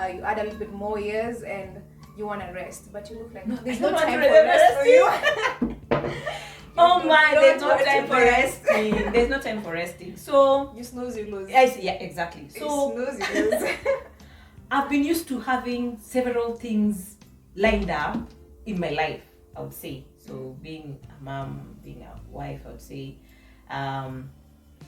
you add a little bit more years and you want to rest, but you look like there's no no time time for for rest for you. Oh my, there's no want time to for rest. resting. There's no time for resting. So You snooze, you lose. I see, yeah, exactly. So you snooze, you lose. I've been used to having several things lined up in my life, I would say. So being a mom, being a wife, I would say.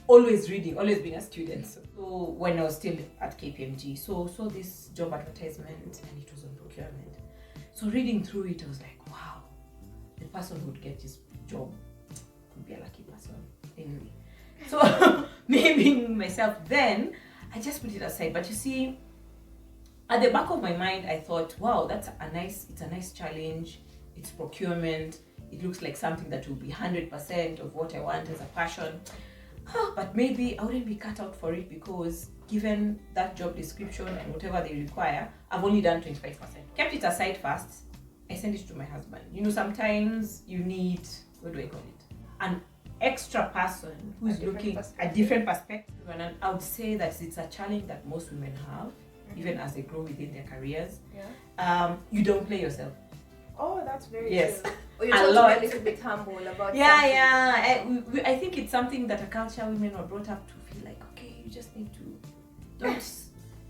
Always reading, always being a student. So when I was still at KPMG, so this job advertisement and it was on procurement. So reading through it, I was like, wow, the person who would get this job could be a lucky person. Anyway, so me being myself, then I just put it aside. But you see, at the back of my mind, I thought, wow, it's a nice challenge. It's procurement. It looks like something that will be 100% of what I want as a passion. But maybe I wouldn't be cut out for it because given that job description and whatever they require, I've only done 25%. Kept it aside first. I sent it to my husband. You know, sometimes you need, what do I call it? An extra person who's looking at a different perspective. And I would say that it's a challenge that most women have, even as they grow within their careers. Yeah. You don't play yourself. Oh, that's very Yes. true. Or you're supposed to be a little bit humble about something. I think it's something that a culture women are brought up to feel like, okay, you just need to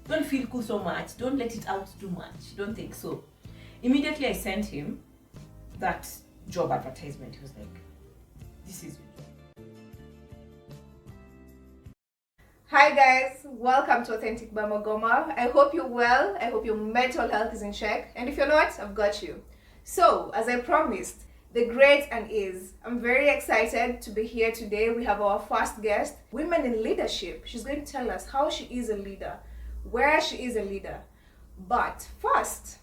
don't feel cool so much, don't let it out too much, don't think so. Immediately I sent him that job advertisement. He was like, this is your job. Hi guys, welcome to Authentic by Magoma. I hope you're well. I hope your mental health is in check. And if you're not, I've got you. So, as I promised, the great Unease. I'm very excited to be here today. We have our first guest, Women in Leadership. She's going to tell us how she is a leader, where she is a leader. But first,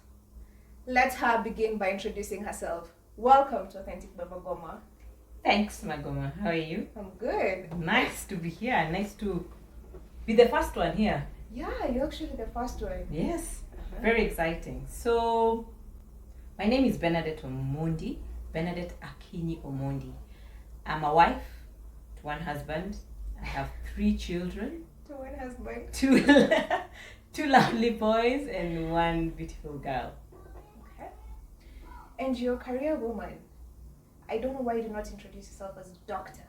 let her begin by introducing herself. Welcome to Authentic by Magoma. Thanks, Magoma. How are you? I'm good. Nice to be here. Nice to be the first one here. Yeah, you're actually the first one. Yes, very exciting. So, my name is Benedett Omondi, Benedett Omondi. I'm a wife to one husband. I have 3 children. To one husband. Two lovely boys and 1 beautiful girl. Okay. And you're a career woman. I don't know why you do not introduce yourself as doctor.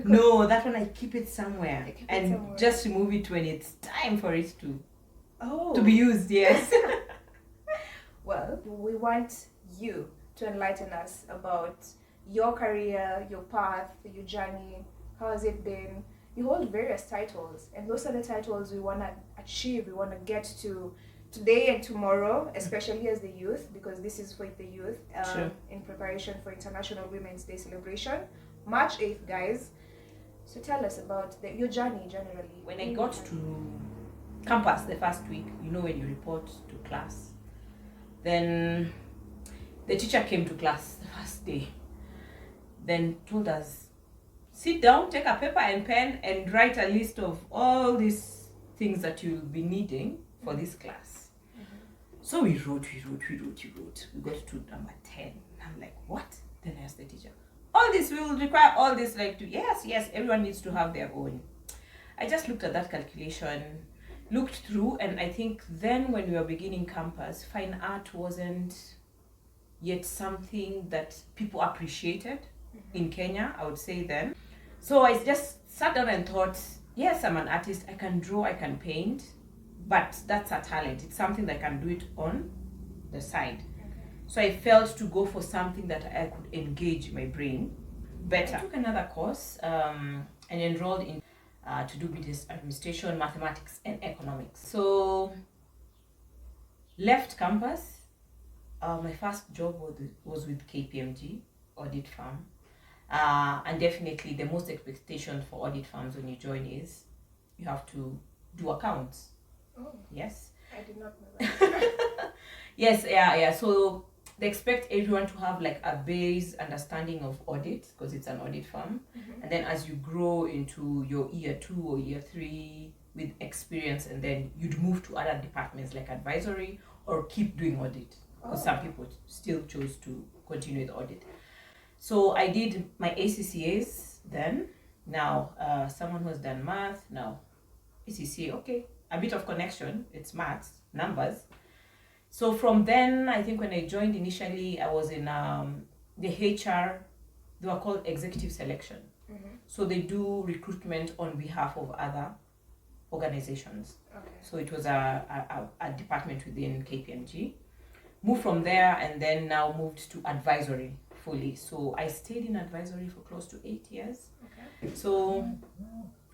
No, that one I keep it somewhere. Just remove it when it's time for it to be used, yes. Well, we want you to enlighten us about your career, your path, your journey. How has it been? You hold various titles, and those are the titles we want to achieve, we want to get to today and tomorrow, especially as the youth, because this is for the youth, in preparation for International Women's Day celebration, March 8th, guys. So tell us about your journey generally. When I got to campus the first week, you know, when you report to class, then the teacher came to class the first day, then told us, sit down, take a paper and pen and write a list of all these things that you'll be needing for this class. So we wrote. We got to number 10. I'm like, what? Then I asked the teacher, all this, we will require all this, like, yes, everyone needs to have their own. I just looked at that calculation, looked through, and I think then when we were beginning campus, fine art wasn't yet something that people appreciated in Kenya, I would say then. So I just sat down and thought, yes, I'm an artist, I can draw, I can paint, but that's a talent. It's something that I can do it on the side. So I felt to go for something that I could engage my brain better. I took another course and enrolled in to do business administration, mathematics, and economics. So left campus. My first job was with KPMG, audit firm. And definitely the most expectation for audit firms when you join is you have to do accounts. Oh. Yes. I did not know that. Yes, yeah. So they expect everyone to have like a base understanding of audit because it's an audit firm. And then as you grow into your year 2 or year 3 with experience, and then you'd move to other departments like advisory or keep doing audit. Because some people still chose to continue with audit. So I did my ACCAs then. Now, someone who has done math, now ACCA, okay, a bit of connection, it's maths, numbers. So from then, I think when I joined initially, I was in the HR, they were called executive selection. So they do recruitment on behalf of other organizations. Okay. So it was a department within KPMG. Moved from there and then now moved to advisory fully. So I stayed in advisory for close to 8 years. Okay. So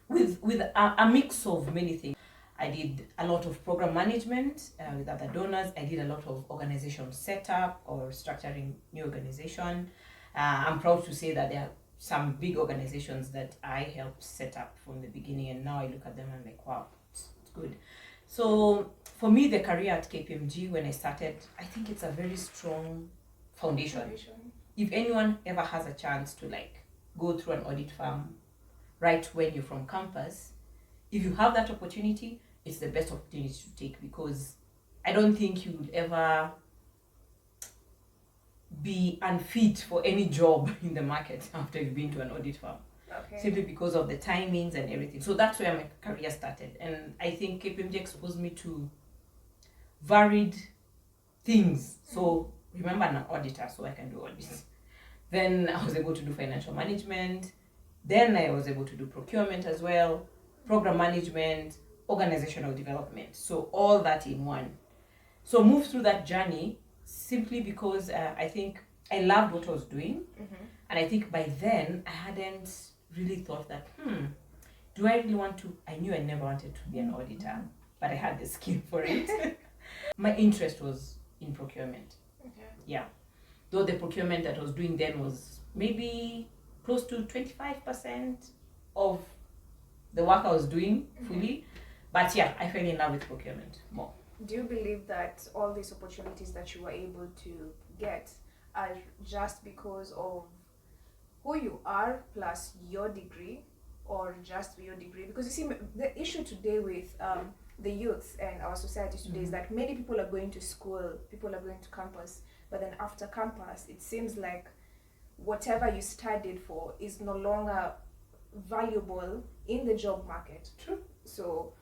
with a mix of many things. I did a lot of program management with other donors. I did a lot of organization setup or structuring new organization. I'm proud to say that there are some big organizations that I helped set up from the beginning, and now I look at them and I'm like, wow, it's good. So for me, the career at KPMG when I started, I think it's a very strong foundation. If anyone ever has a chance to like go through an audit firm right when you're from campus, if you have that opportunity, it's the best opportunity to take, because I don't think you would ever be unfit for any job in the market after you've been to an audit firm. Okay. Simply because of the timings and everything. So that's where my career started. And I think KPMG exposed me to varied things. So remember, I'm an auditor, so I can do audits. Then I was able to do financial management. Then I was able to do procurement as well, program management, organizational development. So all that in one. So moved through that journey simply because I think I loved what I was doing. And I think by then I hadn't really thought that, do I really want to? I knew I never wanted to be an auditor, but I had the skill for it. My interest was in procurement. Okay. Yeah. Though the procurement that I was doing then was maybe close to 25% of the work I was doing fully. But yeah, I fell in love with procurement more. Do you believe that all these opportunities that you were able to get are just because of who you are plus your degree, or just your degree? Because you see, the issue today with the youth and our society today is that many people are going to school, people are going to campus, but then after campus, it seems like whatever you studied for is no longer valuable in the job market. True. So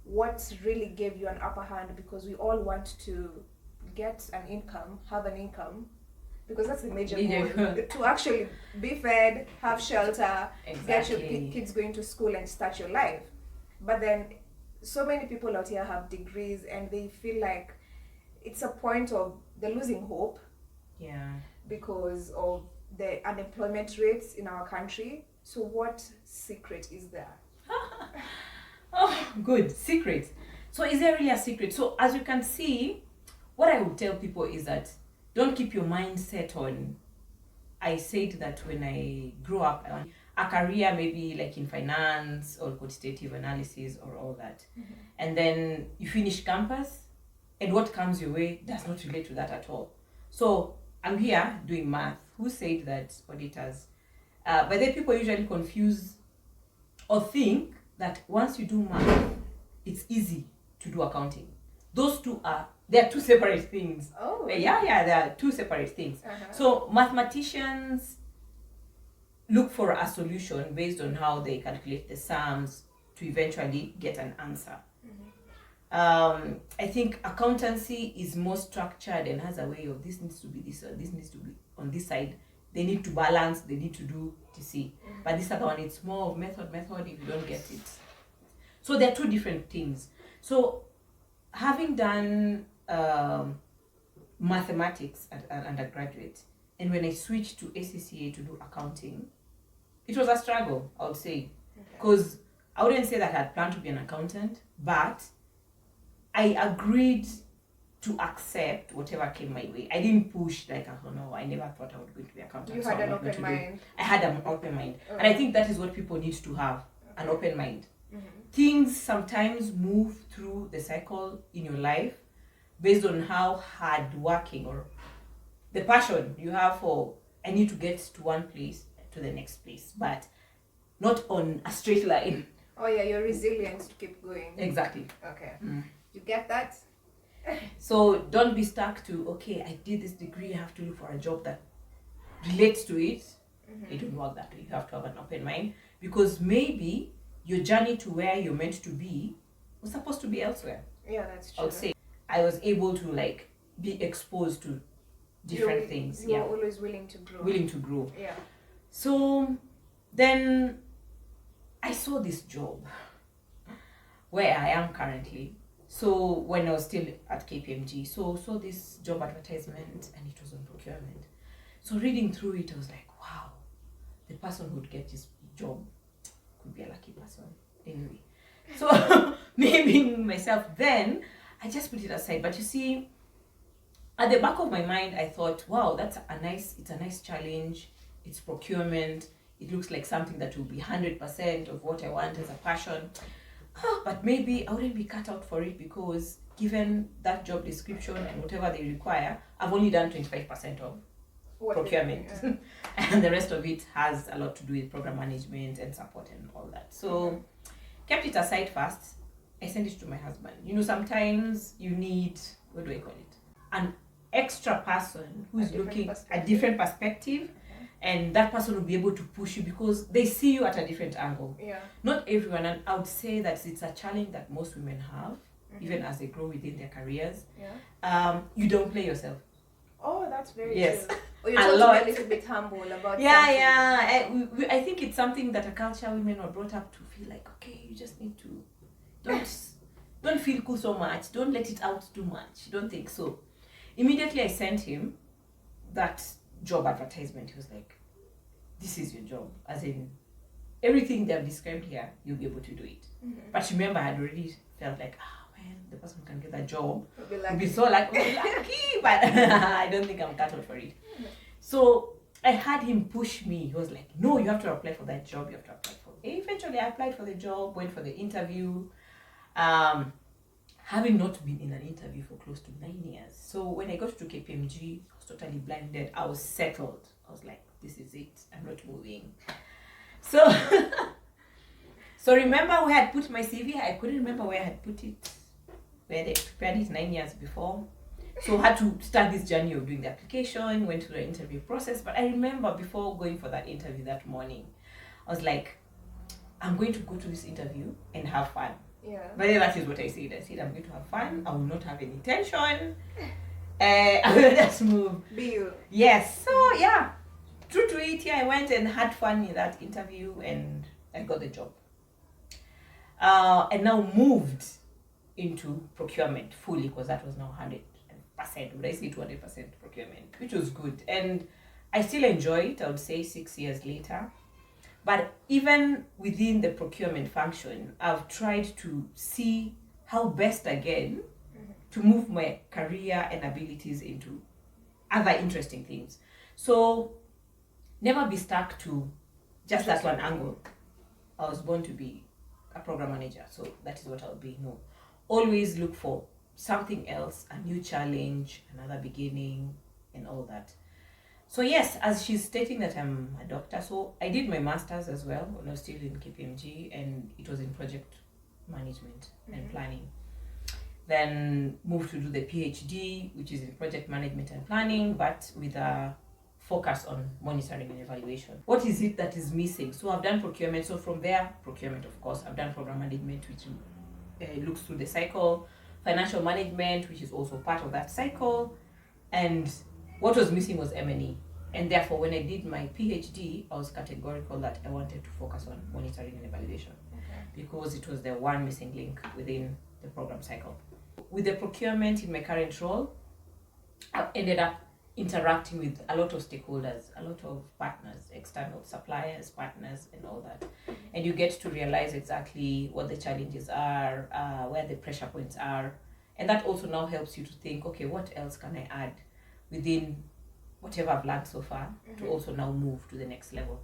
what really gave you an upper hand? Because we all want to get an income, have an income, because that's the major goal, to actually be fed, have shelter, get your kids going to school and start your life. But then so many people out here have degrees and they feel like it's a point of they're losing hope. Yeah. Because of the unemployment rates in our country. So what secret is there? Oh, good. Secret. So is there really a secret? So as you can see, what I would tell people is that don't keep your mind set on, I said that when I grew up, a career maybe like in finance or quantitative analysis or all that. And then you finish campus and what comes your way does not relate to that at all. So I'm here doing math. Who said that auditors? But then people usually confuse or think that once you do math, it's easy to do accounting. Those two are, they are two separate things. Oh. Yeah, they are two separate things. So mathematicians look for a solution based on how they calculate the sums to eventually get an answer. I think accountancy is more structured and has a way of this needs to be this or this needs to be on this side. They need to balance, they need to do TC. But this other one, it's more of method if you don't get it. So they're two different things. So having done mathematics at an undergraduate, and when I switched to ACCA to do accounting, it was a struggle, I would say. Because I wouldn't say that I had planned to be an accountant, but I agreed to accept whatever came my way. I didn't push like, oh no, I never thought I would go to be an accountant. You had an open mind. I had an open mind. And I think that is what people need to have, an open mind. Things sometimes move through the cycle in your life based on how hard working or the passion you have for, I need to get to one place to the next place, but not on a straight line. Oh yeah, you're resilient to keep going. Exactly. Okay. You get that? So don't be stuck to, okay, I did this degree, I have to look for a job that relates to it. It don't work that way. You have to have an open mind, because maybe your journey to where you're meant to be was supposed to be elsewhere. Yeah, that's true. I would say I was able to like be exposed to different things. You're always willing to grow. Yeah. So then I saw this job where I am currently. So when I was still at KPMG, so saw this job advertisement and it was on procurement. So reading through it, I was like, wow, the person who would get this job could be a lucky person. Anyway, so me being myself, then I just put it aside. But you see, at the back of my mind, I thought, wow, it's a nice challenge. It's procurement. It looks like something that will be 100% of what I want as a passion. But maybe I wouldn't be cut out for it because given that job description and whatever they require, I've only done 25% of procurement. And the rest of it has a lot to do with program management and support and all that. So kept it aside first. I sent it to my husband. You know, sometimes you need, what do I call it? An extra person who's looking at a different perspective. And that person will be able to push you because they see you at a different angle. Yeah. Not everyone, and I would say that it's a challenge that most women have, even as they grow within their careers. Yeah. You don't play yourself. Oh, that's very yes. true. Or you're a little bit humble about something. I think it's something that a culture women are brought up to feel like, okay, you just need to don't feel cool so much. Don't let it out too much. Don't think so. Immediately I sent him that job advertisement. He was like, this is your job, as in everything they've described here, you'll be able to do it. But remember, I had already felt like, man, the person who can get that job would be so lucky, but I don't think I'm cut out for it. So I had him push me. He was like, no, you have to apply for that job. Eventually I applied for the job, went for the interview, having not been in an interview for close to 9 years. So when I got to KPMG, I was totally blinded. I was settled. I was like, this is it. I'm not moving. So, so remember where I had put my CV? I couldn't remember where I had put it, where they prepared it 9 years before. So I had to start this journey of doing the application, went through the interview process. But I remember before going for that interview that morning, I was like, I'm going to go to this interview and have fun. Yeah. But that is what I said. I said, I'm going to have fun. I will not have any tension. I will just move. Be you. Yes. So, yeah. True to it, I went and had fun in that interview and I got the job. And now moved into procurement fully because that was now 100%. Would I say 200% procurement, which was good. And I still enjoy it, I would say 6 years later. But even within the procurement function, I've tried to see how best again to move my career and abilities into other interesting things. So never be stuck to just that one angle. I was born to be a program manager, so that is what I'll be. No, always look for something else, a new challenge, another beginning, and all that. So yes, as she's stating that I'm a doctor, so I did my master's as well when I was still in KPMG, and it was in project management and planning. Then moved to do the PhD, which is in project management and planning, but with a focus on monitoring and evaluation. What is it that is missing? So I've done procurement. So from there, procurement, of course, I've done program management, which looks through the cycle, financial management, which is also part of that cycle, and what was missing was M&E. And therefore, when I did my PhD, I was categorical that I wanted to focus on monitoring and evaluation because it was the one missing link within the program cycle. With the procurement in my current role, I've ended up interacting with a lot of stakeholders, a lot of partners, external suppliers, partners, and all that. And you get to realize exactly what the challenges are, where the pressure points are. And that also now helps you to think, okay, what else can I add within whatever I've learned so far to also now move to the next level.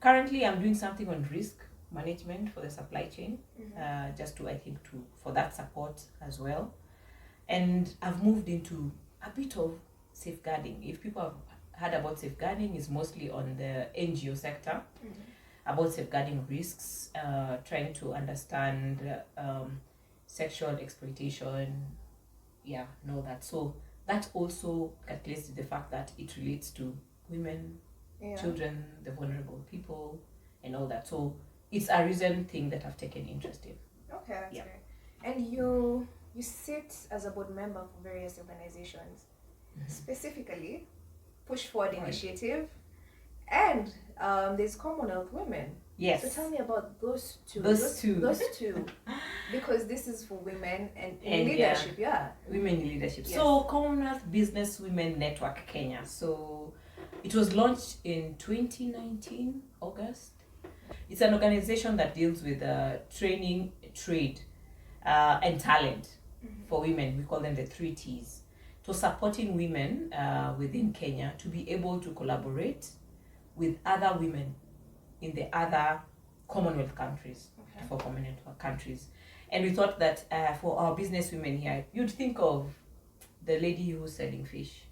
Currently, I'm doing something on risk management for the supply chain, just to, I think, for that support as well. And I've moved into a bit of safeguarding. If people have heard about safeguarding, it's mostly on the NGO sector, about safeguarding risks, trying to understand sexual exploitation, and all that. So that also calculates the fact that it relates to women, children, the vulnerable people, and all that. So it's a recent thing that I've taken interest in. Okay, that's Yeah. great. And you sit as a board member for various organizations, specifically Pushforward Right. Initiative, and there's Commonwealth Women. Yes. So tell me about those two. Those two. Those two. Because this is for women and And, leadership, Women in leadership. Yes. So Commonwealth Business Women Network Kenya. So it was launched in 2019, August. It's an organization that deals with training, trade, and talent for women. We call them the 3 T's. So supporting women within Kenya to be able to collaborate with other women in the other Commonwealth countries, for Commonwealth countries. And we thought that for our business women here, you'd think of the lady who's selling fish.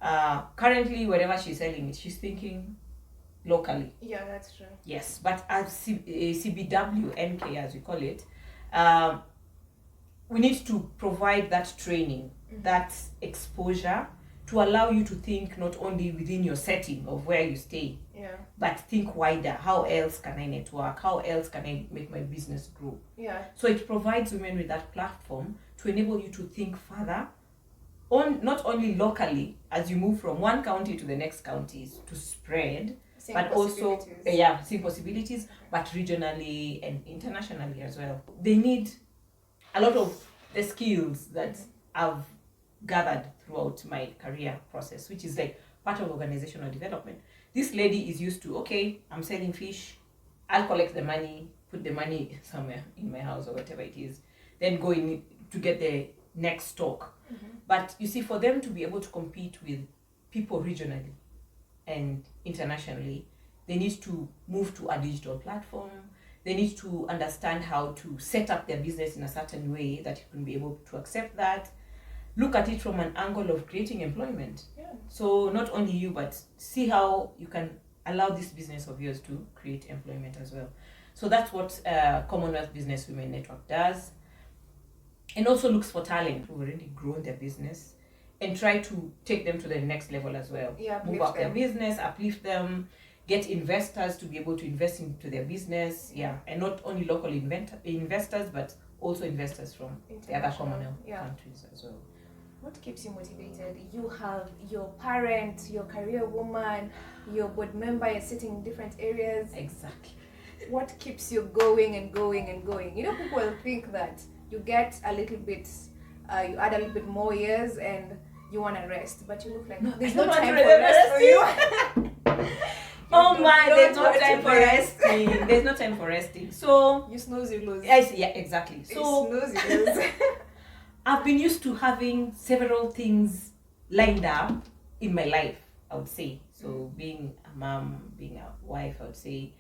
Currently, wherever she's selling it, she's thinking locally. Yeah, that's true. Yes, but as CBW, NK as we call it, we need to provide that training, that exposure to allow you to think not only within your setting of where you stay, but think wider. How else can I network? How else can I make my business grow? So it provides women with that platform to enable you to think further, not only locally as you move from one county to the next counties to spread, but also seeing possibilities, but regionally and internationally as well. They need a lot of the skills that I've gathered throughout my career process, which is like part of organizational development. This lady is used to, okay, I'm selling fish, I'll collect the money, put the money somewhere in my house or whatever it is, then go in to get the next stock. But you see, for them to be able to compete with people regionally and internationally, they need to move to a digital platform. They need to understand how to set up their business in a certain way that you can be able to accept that. Look at it from an angle of creating employment. So not only you, but see how you can allow this business of yours to create employment as well. So that's what Commonwealth Business Women Network does. And also looks for talent who've already grown their business and try to take them to the next level as well. Move up their business, uplift them, get investors to be able to invest into their business. And not only local investors, but also investors from the other Commonwealth countries as well. What keeps you motivated? You have your parent, your career woman, your board member, you're sitting in different areas. Exactly. What keeps you going and going and going? You know, people will think that you get a little bit, you add a little bit more years and you want to rest, but you look like there's no time for rest for you. Oh my, there's no time for resting. There's no time for resting. So you snooze, you lose. Yeah, exactly. So you snooze, you lose. I've been used to having several things lined up in my life, I would say. So being a mom, being a wife, I would say.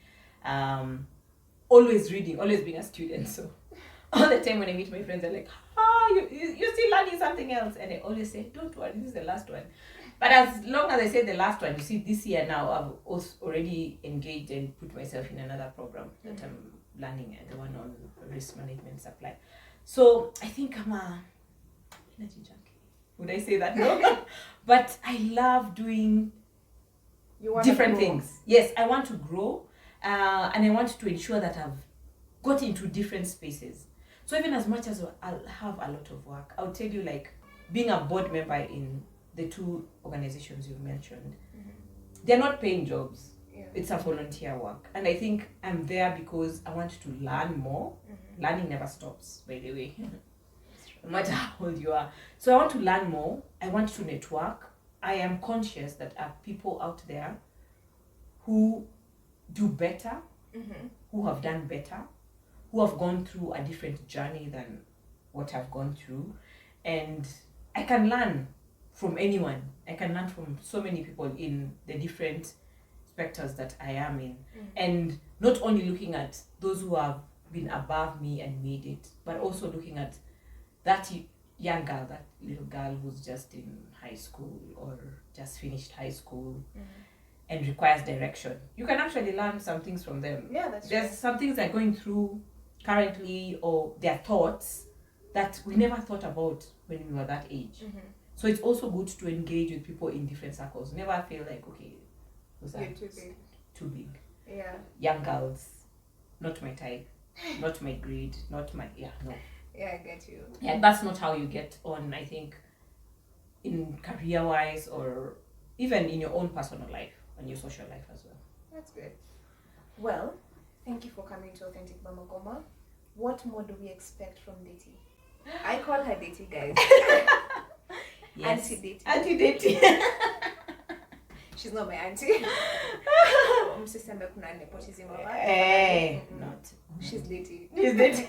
Always reading, always being a student. So all the time when I meet my friends, they're like, you're still learning something else. And I always say, don't worry, this is the last one. But as long as I say the last one, you see, this year now, I've also already engaged and put myself in another program that I'm learning, the one on risk management supply. So I think I'm a energy junkie. Would I say that? No. But I love doing different things. Yes, I want to grow, and I want to ensure that I've got into different spaces. So even as much as I'll have a lot of work, I'll tell you, like, being a board member in the 2 organizations you've mentioned, they're not paying jobs. It's a volunteer work. And I think I'm there because I want to learn more. Learning never stops, by the way, no matter how old you are. So I want to learn more. I want to network. I am conscious that there are people out there who do better, who have done better, who have gone through a different journey than what I've gone through. And I can learn from anyone. I can learn from so many people in the different specters that I am in. And not only looking at those who have been above me and made it, but also looking at that young girl, that little girl who's just in high school or just finished high school and requires direction. You can actually learn some things from them. There's some things they're going through currently, or their thoughts that we never thought about when we were that age. So it's also good to engage with people in different circles. Never feel like, okay, those are too big. Young girls, not my type, not my grade, not my no. Yeah, I get you. Yeah, that's not how you get on, I think, in career-wise or even in your own personal life and your social life as well. That's good. Well, thank you for coming to Authentic Bamagoma. What more do we expect from Diti? I call her Diti, guys. Yes. Auntie Diti. Auntie Diti. She's not my auntie. Msisembe kuna nepotism over. Not. She's Diti. She's Diti.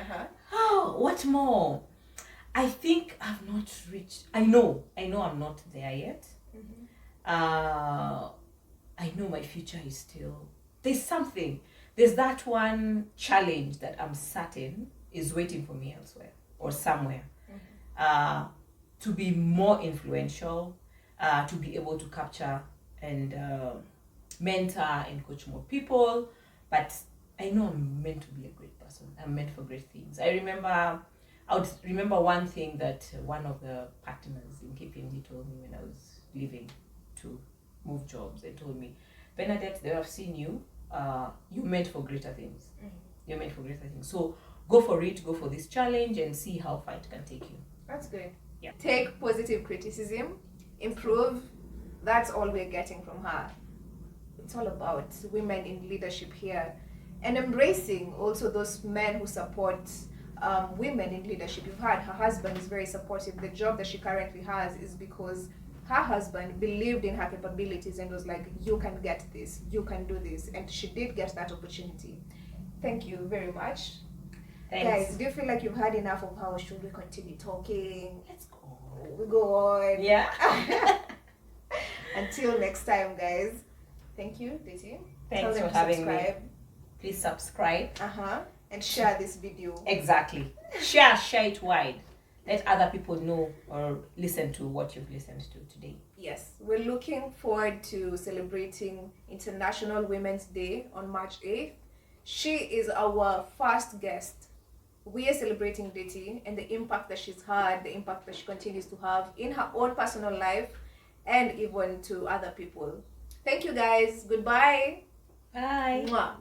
Uh-huh. Oh, what more? I think I've not reached. I know I'm not there yet. Mm-hmm. I know my future is still. There's that one challenge that I'm certain is waiting for me elsewhere or somewhere. Mm-hmm. To be more influential, to be able to capture and mentor and coach more people. But I know I'm meant to be a great person. I'm meant for great things. I would remember one thing that one of the partners in KPMG told me when I was leaving to move jobs. They told me, Benedett, they have seen you. You're meant for greater things. Mm-hmm. You're meant for greater things. So go for it. Go for this challenge and see how far it can take you. That's good. Yeah. Take positive criticism, improve. That's all we're getting from her. It's all about women in leadership here, and embracing also those men who support women in leadership. You've heard her husband is very supportive. The job that she currently has is because her husband believed in her capabilities and was like, you can get this, you can do this, and she did get that opportunity. Thank you very much. Thanks. Guys, do you feel like you've had enough of how should we continue talking? Let's go. We go on. Yeah. Until next time, guys. Thank you, Diti. Thanks for having me. Please subscribe. And share this video. Exactly. Share it wide. Let other people know or listen to what you've listened to today. Yes, we're looking forward to celebrating International Women's Day on March 8th. She is our first guest. We are celebrating Diti and the impact that she's had, the impact that she continues to have in her own personal life and even to other people. Thank you, guys. Goodbye. Bye. Mwah.